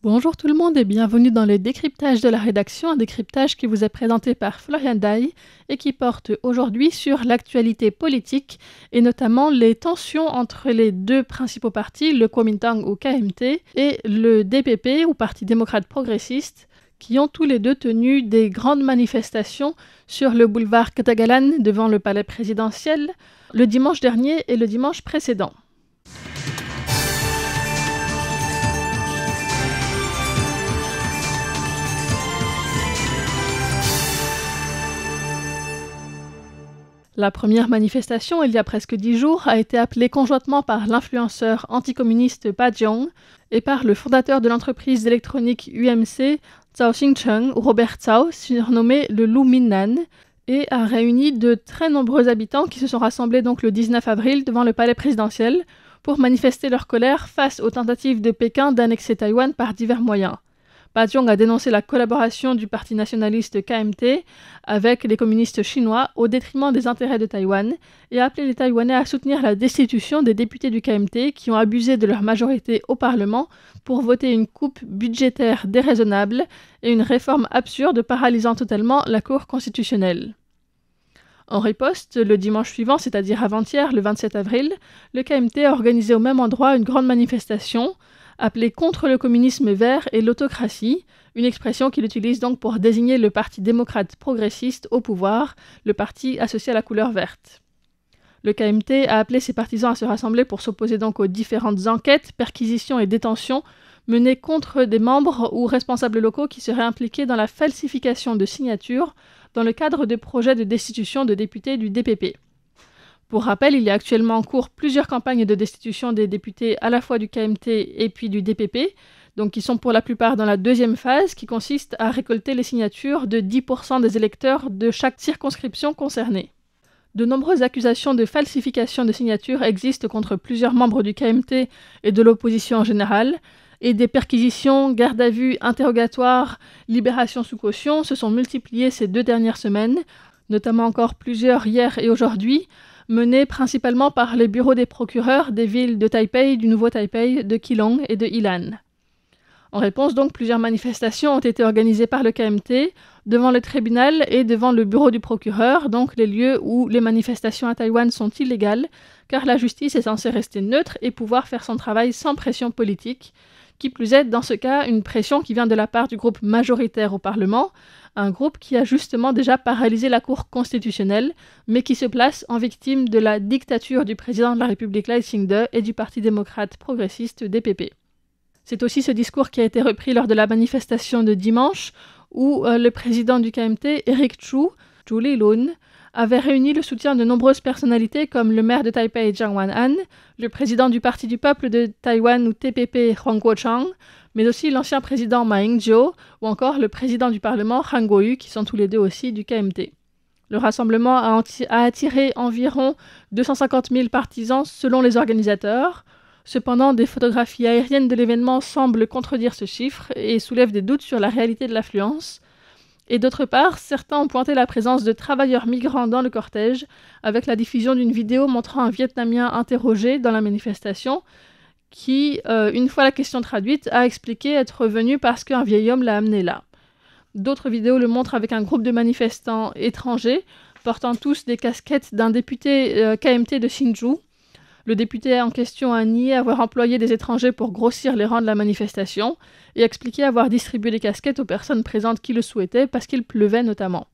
Bonjour tout le monde et bienvenue dans le décryptage de la rédaction, un décryptage qui vous est présenté par Florian Day et qui porte aujourd'hui sur l'actualité politique et notamment les tensions entre les deux principaux partis, le Kuomintang ou KMT et le DPP ou Parti démocrate progressiste, qui ont tous les deux tenu des grandes manifestations sur le boulevard Katagalan devant le palais présidentiel le dimanche dernier et le dimanche précédent. La première manifestation, il y a presque 10 jours, a été appelée conjointement par l'influenceur anticommuniste Bajong et par le fondateur de l'entreprise électronique UMC, Zhao Xingcheng, ou Robert Zhao, surnommé le loup Minnan, et a réuni de très nombreux habitants qui se sont rassemblés donc le 19 avril devant le palais présidentiel pour manifester leur colère face aux tentatives de Pékin d'annexer Taïwan par divers moyens. Bajong a dénoncé la collaboration du parti nationaliste KMT avec les communistes chinois au détriment des intérêts de Taïwan et a appelé les Taïwanais à soutenir la destitution des députés du KMT qui ont abusé de leur majorité au Parlement pour voter une coupe budgétaire déraisonnable et une réforme absurde paralysant totalement la Cour constitutionnelle. En riposte, le dimanche suivant, c'est-à-dire avant-hier, le 27 avril, le KMT a organisé au même endroit une grande manifestation appelée contre le communisme vert et l'autocratie, une expression qu'il utilise donc pour désigner le parti démocrate progressiste au pouvoir, le parti associé à la couleur verte. Le KMT a appelé ses partisans à se rassembler pour s'opposer donc aux différentes enquêtes, perquisitions et détentions menées contre des membres ou responsables locaux qui seraient impliqués dans la falsification de signatures dans le cadre de projets de destitution de députés du DPP. Pour rappel, il y a actuellement en cours plusieurs campagnes de destitution des députés à la fois du KMT et puis du DPP, donc qui sont pour la plupart dans la deuxième phase, qui consiste à récolter les signatures de 10% des électeurs de chaque circonscription concernée. De nombreuses accusations de falsification de signatures existent contre plusieurs membres du KMT et de l'opposition en général, et des perquisitions, gardes à vue, interrogatoires, libérations sous caution se sont multipliées ces 2 dernières semaines, notamment encore plusieurs hier et aujourd'hui, menées principalement par les bureaux des procureurs des villes de Taipei, du Nouveau Taipei, de Keelung et de Ilan. En réponse donc, plusieurs manifestations ont été organisées par le KMT devant le tribunal et devant le bureau du procureur, donc les lieux où les manifestations à Taïwan sont illégales, car la justice est censée rester neutre et pouvoir faire son travail sans pression politique, qui plus est, dans ce cas, une pression qui vient de la part du groupe majoritaire au Parlement, un groupe qui a justement déjà paralysé la Cour constitutionnelle, mais qui se place en victime de la dictature du président de la République Lai Ching-te et du Parti démocrate progressiste DPP. C'est aussi ce discours qui a été repris lors de la manifestation de dimanche, où le président du KMT, Eric Chu, Zhu Lilun, avait réuni le soutien de nombreuses personnalités comme le maire de Taipei, Jiang Wan'an, le président du Parti du peuple de Taïwan ou TPP, Huang Guochang, mais aussi l'ancien président Ma Ying-jeou ou encore le président du Parlement, Han Kuo-yu, qui sont tous les deux aussi du KMT. Le rassemblement a attiré environ 250 000 partisans selon les organisateurs. Cependant, des photographies aériennes de l'événement semblent contredire ce chiffre et soulèvent des doutes sur la réalité de l'affluence. Et d'autre part, certains ont pointé la présence de travailleurs migrants dans le cortège, avec la diffusion d'une vidéo montrant un Vietnamien interrogé dans la manifestation, qui, une fois la question traduite, a expliqué être venu parce qu'un vieil homme l'a amené là. D'autres vidéos le montrent avec un groupe de manifestants étrangers, portant tous des casquettes d'un député KMT de Hsinchu. Le député en question a nié avoir employé des étrangers pour grossir les rangs de la manifestation et expliqué avoir distribué les casquettes aux personnes présentes qui le souhaitaient parce qu'il pleuvait notamment.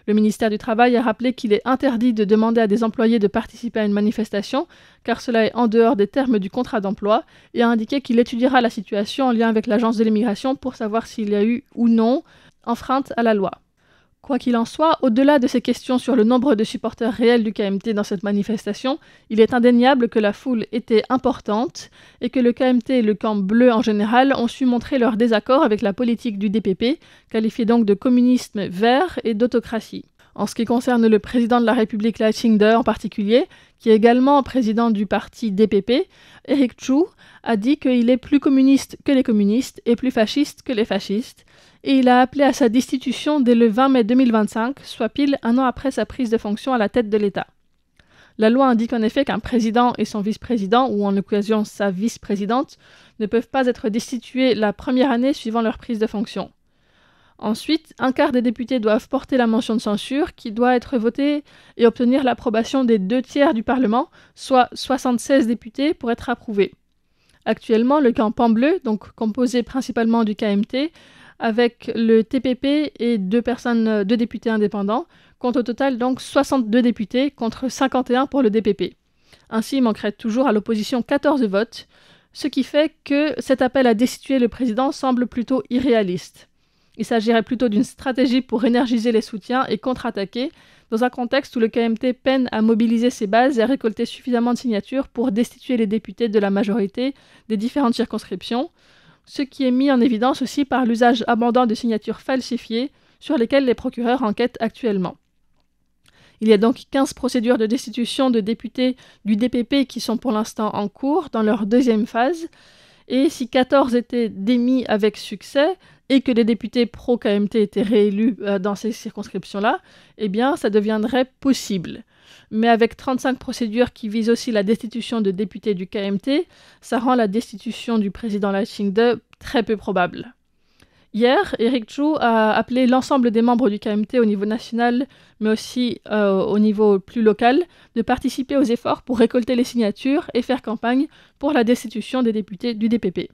Le ministère du Travail a rappelé qu'il est interdit de demander à des employés de participer à une manifestation car cela est en dehors des termes du contrat d'emploi et a indiqué qu'il étudiera la situation en lien avec l'agence de l'immigration pour savoir s'il y a eu ou non enfreinte à la loi. Quoi qu'il en soit, au-delà de ces questions sur le nombre de supporters réels du KMT dans cette manifestation, il est indéniable que la foule était importante et que le KMT et le camp bleu en général ont su montrer leur désaccord avec la politique du DPP, qualifiée donc de communisme vert et d'autocratie. En ce qui concerne le président de la République Lai Ching-te en particulier, qui est également président du parti DPP, Eric Chu a dit qu'il est plus communiste que les communistes et plus fasciste que les fascistes, et il a appelé à sa destitution dès le 20 mai 2025, soit pile un an après sa prise de fonction à la tête de l'État. La loi indique en effet qu'un président et son vice-président, ou en l'occasion sa vice-présidente, ne peuvent pas être destitués la première année suivant leur prise de fonction. Ensuite, un quart des députés doivent porter la motion de censure qui doit être votée et obtenir l'approbation des 2/3 du Parlement, soit 76 députés pour être approuvée. Actuellement, le camp Pan-Bleu, donc composé principalement du KMT, avec le TPP et deux députés indépendants, compte au total donc 62 députés contre 51 pour le DPP. Ainsi, il manquerait toujours à l'opposition 14 votes, ce qui fait que cet appel à destituer le président semble plutôt irréaliste. Il s'agirait plutôt d'une stratégie pour énergiser les soutiens et contre-attaquer, dans un contexte où le KMT peine à mobiliser ses bases et à récolter suffisamment de signatures pour destituer les députés de la majorité des différentes circonscriptions, ce qui est mis en évidence aussi par l'usage abondant de signatures falsifiées sur lesquelles les procureurs enquêtent actuellement. Il y a donc 15 procédures de destitution de députés du DPP qui sont pour l'instant en cours dans leur deuxième phase, et si 14 étaient démis avec succès, et que les députés pro-KMT étaient réélus dans ces circonscriptions-là, eh bien, ça deviendrait possible. Mais avec 35 procédures qui visent aussi la destitution de députés du KMT, ça rend la destitution du président Lai Ching-te très peu probable. Hier, Eric Chu a appelé l'ensemble des membres du KMT au niveau national, mais aussi au niveau plus local, de participer aux efforts pour récolter les signatures et faire campagne pour la destitution des députés du DPP.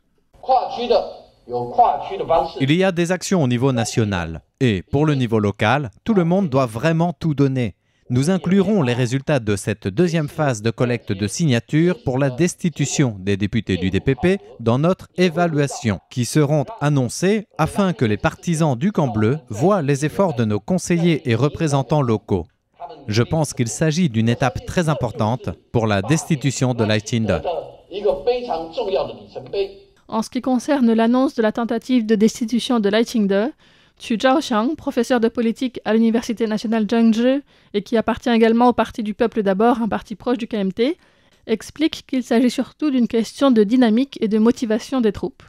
Il y a des actions au niveau national et pour le niveau local, tout le monde doit vraiment tout donner. Nous inclurons les résultats de cette deuxième phase de collecte de signatures pour la destitution des députés du DPP dans notre évaluation, qui seront annoncées afin que les partisans du camp bleu voient les efforts de nos conseillers et représentants locaux. Je pense qu'il s'agit d'une étape très importante pour la destitution de Lai Ching-te. En ce qui concerne l'annonce de la tentative de destitution de Lai Ching-te, Xu Zhaoxiang, professeur de politique à l'Université nationale Zhengzhou et qui appartient également au Parti du Peuple d'abord, un parti proche du KMT, explique qu'il s'agit surtout d'une question de dynamique et de motivation des troupes.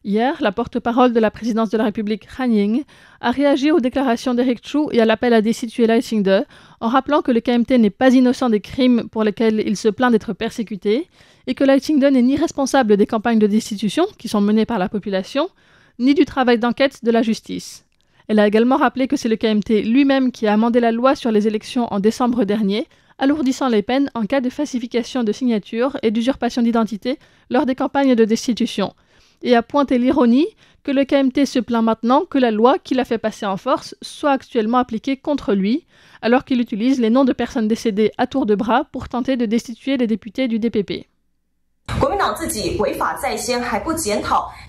Hier, la porte-parole de la présidence de la République, Han Ying, a réagi aux déclarations d'Eric Chu et à l'appel à destituer Lai Ching-te en rappelant que le KMT n'est pas innocent des crimes pour lesquels il se plaint d'être persécuté et que Lai Ching-te n'est ni responsable des campagnes de destitution qui sont menées par la population, ni du travail d'enquête de la justice. Elle a également rappelé que c'est le KMT lui-même qui a amendé la loi sur les élections en décembre dernier, alourdissant les peines en cas de falsification de signatures et d'usurpation d'identité lors des campagnes de destitution, et a pointé l'ironie que le KMT se plaint maintenant que la loi qu'il a fait passer en force soit actuellement appliquée contre lui, alors qu'il utilise les noms de personnes décédées à tour de bras pour tenter de destituer les députés du DPP.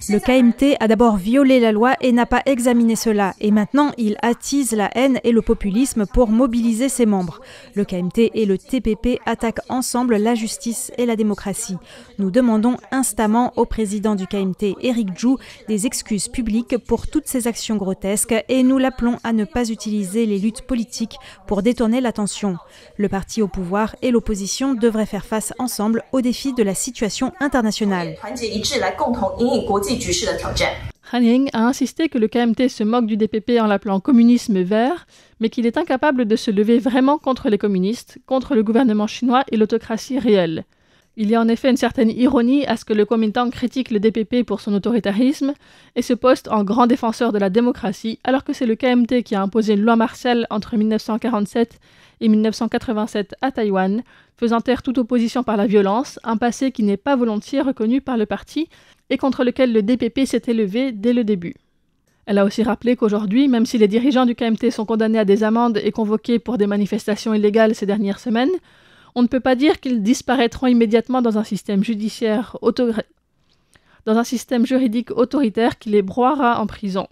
Le KMT a d'abord violé la loi et n'a pas examiné cela. Et maintenant, il attise la haine et le populisme pour mobiliser ses membres. Le KMT et le TPP attaquent ensemble la justice et la démocratie. Nous demandons instamment au président du KMT, Eric Chu, des excuses publiques pour toutes ces actions grotesques et nous l'appelons à ne pas utiliser les luttes politiques pour détourner l'attention. Le parti au pouvoir et l'opposition devraient faire face ensemble aux défis de la situation internationale. Han Ying a insisté que le KMT se moque du DPP en l'appelant communisme vert, mais qu'il est incapable de se lever vraiment contre les communistes, contre le gouvernement chinois et l'autocratie réelle. Il y a en effet une certaine ironie à ce que le Kuomintang critique le DPP pour son autoritarisme et se poste en grand défenseur de la démocratie, alors que c'est le KMT qui a imposé une loi martiale entre 1947 et 1987 à Taïwan, faisant taire toute opposition par la violence, un passé qui n'est pas volontiers reconnu par le parti et contre lequel le DPP s'est élevé dès le début. Elle a aussi rappelé qu'aujourd'hui, même si les dirigeants du KMT sont condamnés à des amendes et convoqués pour des manifestations illégales ces dernières semaines, on ne peut pas dire qu'ils disparaîtront immédiatement dans un système juridique autoritaire qui les broiera en prison.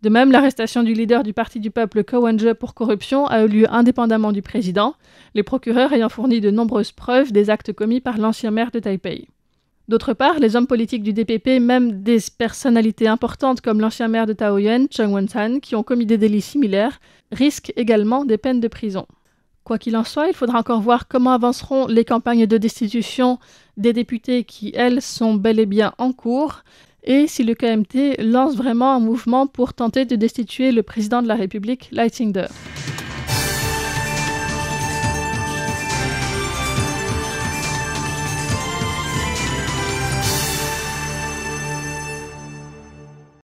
De même, l'arrestation du leader du Parti du Peuple, Ko Wen-je, pour corruption a eu lieu indépendamment du président, les procureurs ayant fourni de nombreuses preuves des actes commis par l'ancien maire de Taipei. D'autre part, les hommes politiques du DPP, même des personnalités importantes comme l'ancien maire de Taoyuan, Cheng Wen-san, qui ont commis des délits similaires, risquent également des peines de prison. Quoi qu'il en soit, il faudra encore voir comment avanceront les campagnes de destitution des députés qui, elles, sont bel et bien en cours, et si le KMT lance vraiment un mouvement pour tenter de destituer le président de la République, Lai Ching-te.